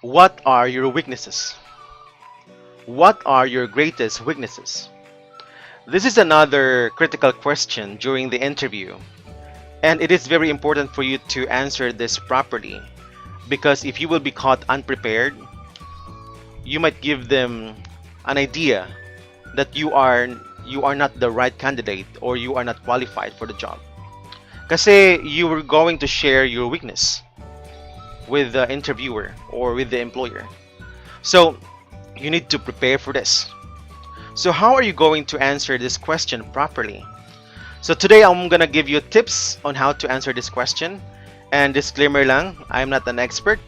What are your weaknesses? What are your greatest weaknesses? This is another critical question during the interview, and it is very important for you to answer this properly because if you will be caught unprepared, you might give them an idea that you are not the right candidate or you are not qualified for the job. Kasi you were going to share your weakness with the interviewer or with the employer. So you need to prepare for this. So how are you going to answer this question properly? So today I'm gonna give you tips on how to answer this question. And disclaimer lang, I'm not an expert.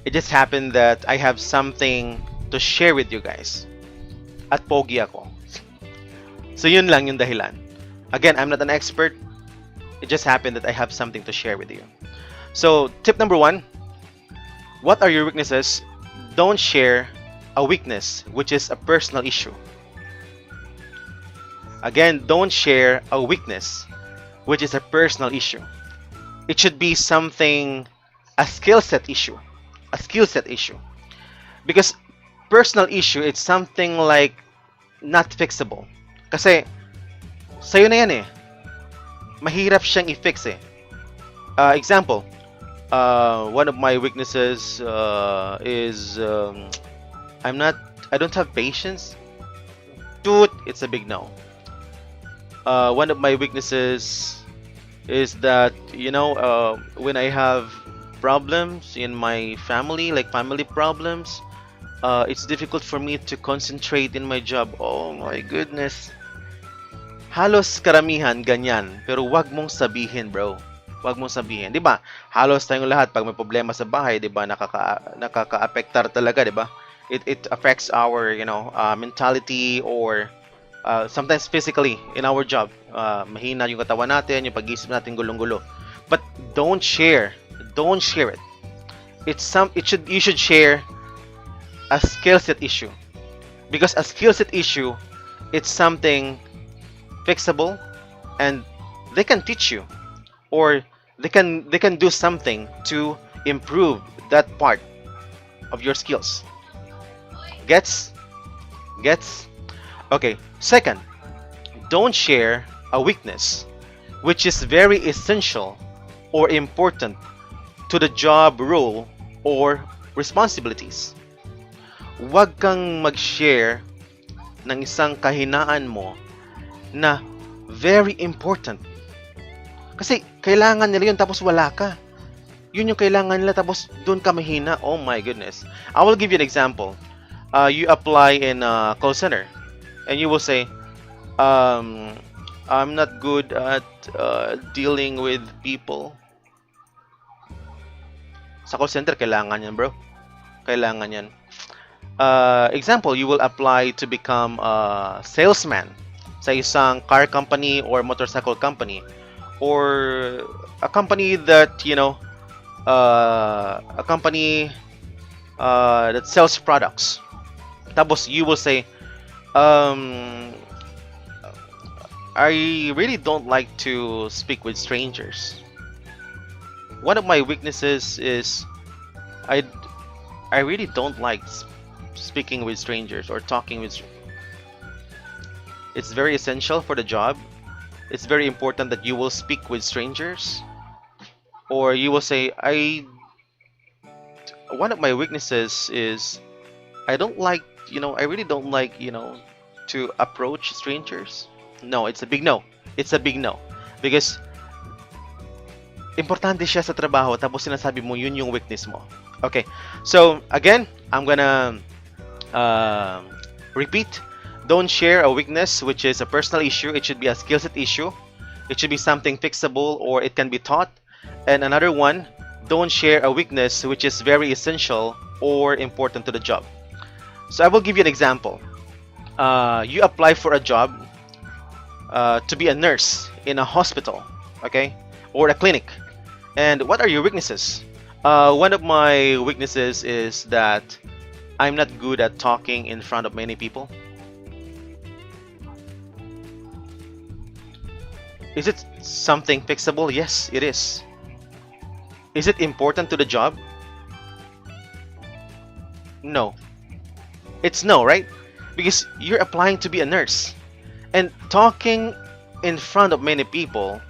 It just happened that I have something to share with you guys. At pogi ako. So yun lang yung dahilan. Again, I'm not an expert. It just happened that I have something to share with you. So tip number 1, what are your weaknesses? Don't share a weakness which is a personal issue. Again, don't share a weakness which is a personal issue. It should be something, a skill set issue. A skill set issue. Because personal issue, it's something like not fixable. Kasi, sa'yo na yan eh. Mahirap siyang i-fix eh. Example, one of my weaknesses is I don't have patience. Dude, it's a big no. One of my weaknesses is that when I have problems in my family, like family problems, it's difficult for me to concentrate in my job. Oh my goodness. Halos karamihan ganyan, pero wag mong sabihin, bro. Wag mong sabihin, 'di ba? Halos tayong lahat pag may problema sa bahay, 'di ba, nakaka-apektar talaga, 'di ba? It affects our, mentality or sometimes physically in our job. Mahina yung katawan natin, yung pag-iisip natin gulong-gulo. But don't share it. You should share a skill set issue. Because a skill set issue, it's something fixable and they can teach you or they can do something to improve that part of your skills. Gets? Okay, second, don't share a weakness which is very essential or important to the job role or responsibilities. Huwag kang mag-share ng isang kahinaan mo na very important. Kasi kailangan nila yun tapos wala ka. Yun yung kailangan nila tapos doon ka mahina. Oh my goodness. I will give you an example. You apply in a call center and you will say, I'm not good at dealing with people. Sa call center, kailangan yan, bro. Kailangan yan. Example, you will apply to become a salesman sa isang car company or motorcycle company or a company that, a company that sells products. Tapos you will say, I really don't like to speak with strangers. One of my weaknesses is I really don't like speaking with strangers or talking with strangers. It's very essential for the job. It's very important that you will speak with strangers. Or you will say, one of my weaknesses is I really don't like, to approach strangers. No, it's a big no. It's a big no. Because importante siya sa trabaho tapos sinasabi mo yun yung weakness mo. Okay. So, again, I'm gonna repeat. Don't share a weakness which is a personal issue. It should be a skill set issue. It should be something fixable or it can be taught. And another one, don't share a weakness which is very essential or important to the job. So I will give you an example. You apply for a job to be a nurse in a hospital, okay, or a clinic. And what are your weaknesses? One of my weaknesses is that I'm not good at talking in front of many people. Is it something fixable? Yes, it is. Is it important to the job? no? It's no, right? Because you're applying to be a nurse. And talking in front of many people,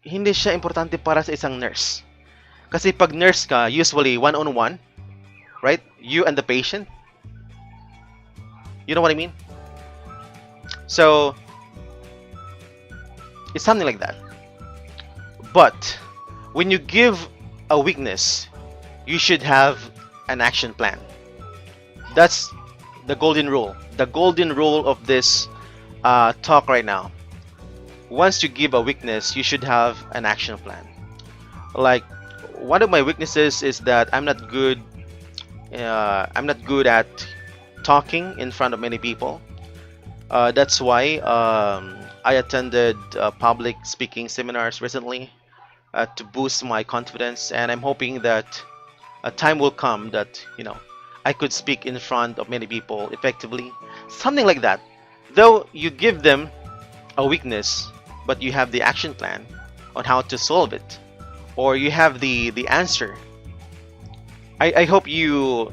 hindi siya importante para sa isang nurse. Kasi pag nurse ka, usually one-on-one, right? You and the patient. You know what I mean? So, it's something like that. But, when you give a weakness, you should have an action plan. That's the golden rule. The golden rule of this talk right now. Once you give a weakness, you should have an action plan. Like, one of my weaknesses is that I'm not good. I'm not good at talking in front of many people. That's why I attended public speaking seminars recently to boost my confidence, and I'm hoping that a time will come that I could speak in front of many people effectively, something like that. Though you give them a weakness, but you have the action plan on how to solve it, or you have the answer. I hope you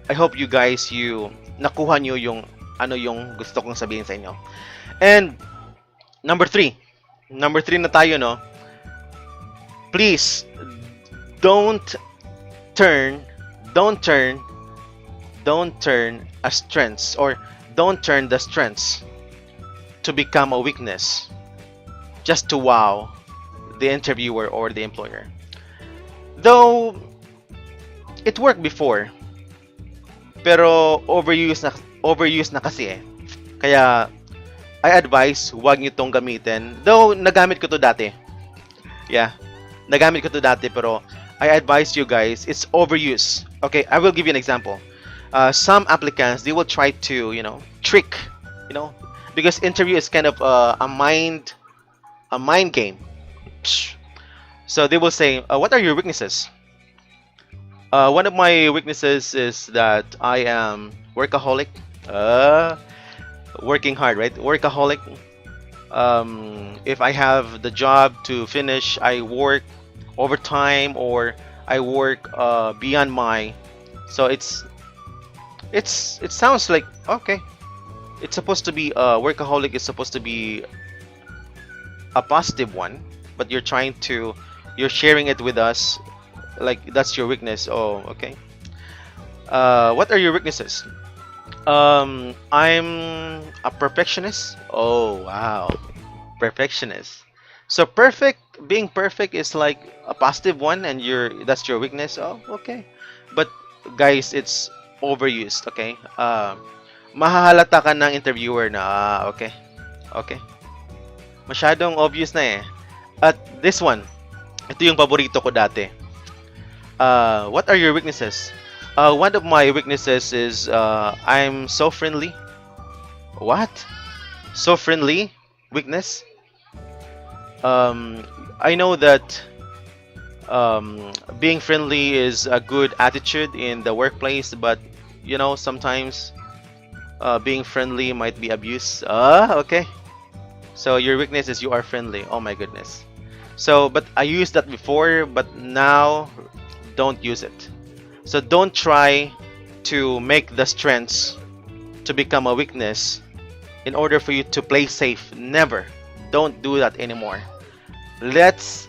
guys nakuha nyo yung yung gusto kong sabihin sa inyo. And number three na tayo, no? Please don't turn a strengths, or don't turn the strengths to become a weakness just to wow the interviewer or the employer. Though it worked before, pero overuse na kasi eh. Kaya I advise huwag niyo tong gamitin. Though nagamit ko to dati. Yeah. Nagamit ko to dati, pero I advise you guys, it's overuse. Okay, I will give you an example. Some applicants, they will try to, trick, because interview is kind of a mind game. So they will say, what are your weaknesses? One of my weaknesses is that I am workaholic. Working hard, right? Workaholic. If I have the job to finish, I work overtime, or I work beyond my. So it sounds like okay. It's supposed to be workaholic is supposed to be a positive one, but you're sharing it with us like that's your weakness. Oh, okay. What are your weaknesses? I'm a perfectionist. Oh, wow. Perfectionist. So being perfect is like a positive one, and that's your weakness. Oh, okay. But guys, it's overused, okay? Mahahalata ka ng interviewer na, okay. Okay. Masyadong obvious na eh. At this one, ito yung paborito ko dati. What are your weaknesses? One of my weaknesses is I'm so friendly. What? So friendly? Weakness? I know that being friendly is a good attitude in the workplace, but sometimes being friendly might be abused. Okay. So your weakness is you are friendly. Oh my goodness. So, but I used that before, but now don't use it. So don't try to make the strengths to become a weakness in order for you to play safe. Never. Don't do that anymore. Let's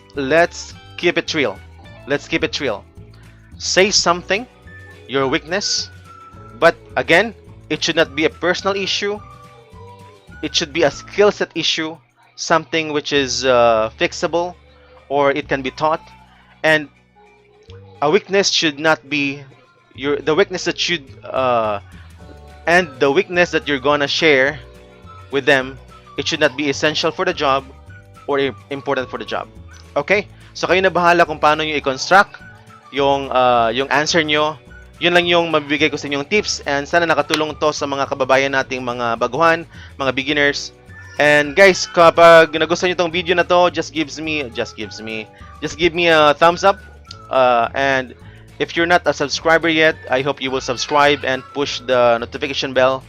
keep it real. Let's keep it real. Say something, your weakness, but again, it should not be a personal issue. It should be a skill set issue, something which is fixable, or it can be taught. And a weakness should not be the weakness that should and the weakness that you're gonna share with them. It should not be essential for the job or important for the job. Okay? So kayo na bahala kung paano nyo i-construct yung answer nyo. Yun lang yung mabibigay ko sa inyong tips, and sana nakatulong to sa mga kababayan nating mga baguhan, mga beginners. And guys, kapag nagustuhan nyo tong video na to, just give me a thumbs up. And if you're not a subscriber yet, I hope you will subscribe and push the notification bell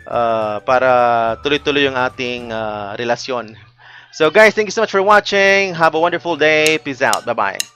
para tuloy-tuloy yung ating relasyon. So guys, thank you so much for watching. Have a wonderful day. Peace out. Bye-bye.